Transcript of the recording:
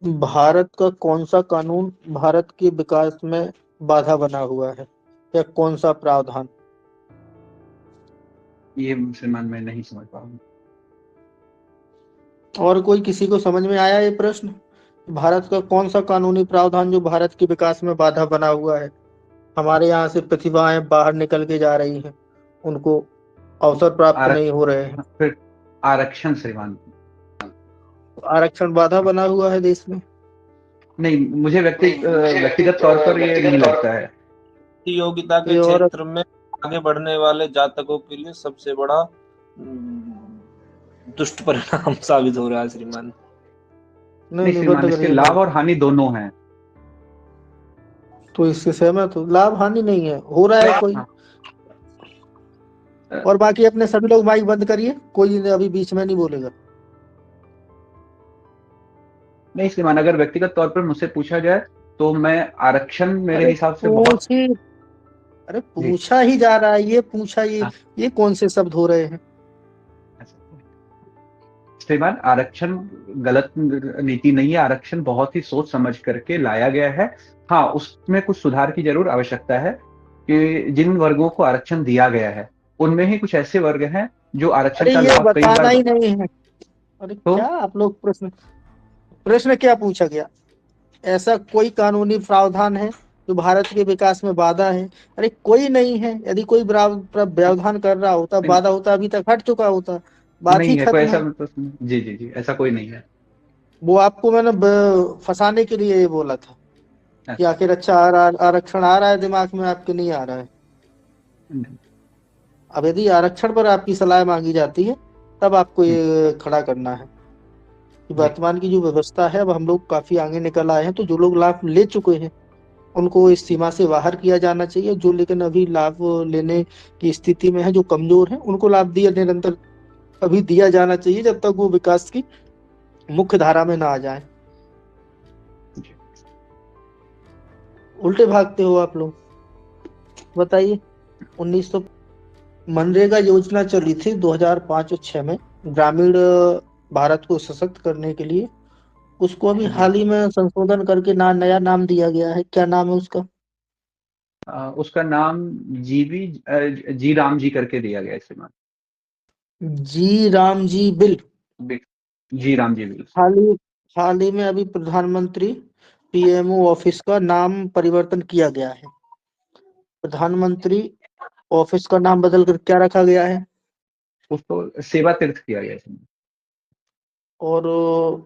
भारत का कौन सा कानून भारत के विकास में बाधा बना हुआ है, या कौन सा प्रावधान? ये मुसलमान मैं नहीं समझ पाऊंगा। और कोई किसी को समझ में आया ये प्रश्न? भारत का कौन सा कानूनी प्रावधान जो भारत के विकास में बाधा बना हुआ है? हमारे यहाँ से प्रतिभाएं बाहर निकल के जा रही हैं, उनको अवसर प्राप्त नहीं हो रहे हैं। फिर आरक्षण श्रीमान। आरक्षण बाधा बना हुआ है देश में? नहीं, मुझे व्यक्तिगत तौर पर ये नहीं लगता है। प्रतियोगिता के ये और क्षेत्र में आगे बढ़ने वाले जातकों के लिए सबसे बड़ा दुष्ट परिणाम साबित हो रहा है श्रीमान। नहीं नहीं नहीं, श्रीमान, बंद इसके करिए लाभ भाई। और हानि दोनों हैं। तो इससे सहमत हो? लाभ हानि नहीं है, हो रहा है कोई। हाँ। और बाकी अपने सभी लोग माइक बंद करिए, कोई अभी बीच में नहीं बोलेगा। नहीं श्रीमान, अगर व्यक्तिगत तौर पर मुझसे पूछा जाए तो मैं आरक्षण मेरे अरे हिसाब से बहुत। पूछी, अरे जी। पूछा ही जा रहा है, ये पूछा, हाँ। ये कौन से शब्द हो रहे हैं? श्रीमान, आरक्षण गलत नीति नहीं है। आरक्षण बहुत ही सोच समझ करके लाया गया है। हाँ, उसमें कुछ सुधार की जरूर आवश्यकता है कि जिन वर्गों को आरक्षण दिया गया है उनमें ही कुछ ऐसे वर्ग हैं जो आरक्षण अरे का ये लाभ कई बताना बार। ही नहीं है। अरे तो क्या आप लोग प्रश्न, प्रश्न क्या पूछा गया? ऐसा कोई कानूनी प्रावधान है जो भारत के विकास में बाधा है? अरे कोई नहीं है। यदि कोई प्रावधान कर रहा होता, नहीं, बाधा होता, अभी तक हट चुका होता, बात ही नहीं है कोई खत्म ऐसा है। मतलब। जी जी जी, ऐसा कोई नहीं है। वो आपको मैंने फंसाने के लिए ये बोला था कि अच्छा। आखिर अच्छा आरक्षण आ रहा है दिमाग में आपके, नहीं आ रहा है? नहीं। अब यदि आरक्षण पर आपकी सलाह मांगी जाती है, तब आपको ये खड़ा करना है कि जी वर्तमान की जो व्यवस्था है, अब हम लोग काफी आगे निकल आए हैं, तो जो लोग लाभ ले चुके हैं उनको इस सीमा से बाहर किया जाना चाहिए। जो लेकिन अभी लाभ लेने की स्थिति में है, जो कमजोर है, उनको लाभ दिया निरंतर अभी दिया जाना चाहिए, जब तक वो विकास की मुख्य धारा में ना आ जाए। जी। उल्टे भागते हो आप लोग। बताइए, 1900 मनरेगा योजना चली थी 2005 और 6 में, ग्रामीण भारत को सशक्त करने के लिए। उसको अभी जी। हाल ही में संशोधन करके नया नाम दिया गया है। क्या नाम है उसका? उसका नाम जी राम जी करके दिया गया है श्रीमान। जी राम जी बिल। जी राम जी बिल। हाल ही हाल ही में अभी प्रधानमंत्री पीएमओ ऑफिस का नाम परिवर्तन किया गया है। प्रधानमंत्री ऑफिस का नाम बदल कर क्या रखा गया है? उसको सेवा तीर्थ किया गया है श्रीमान। और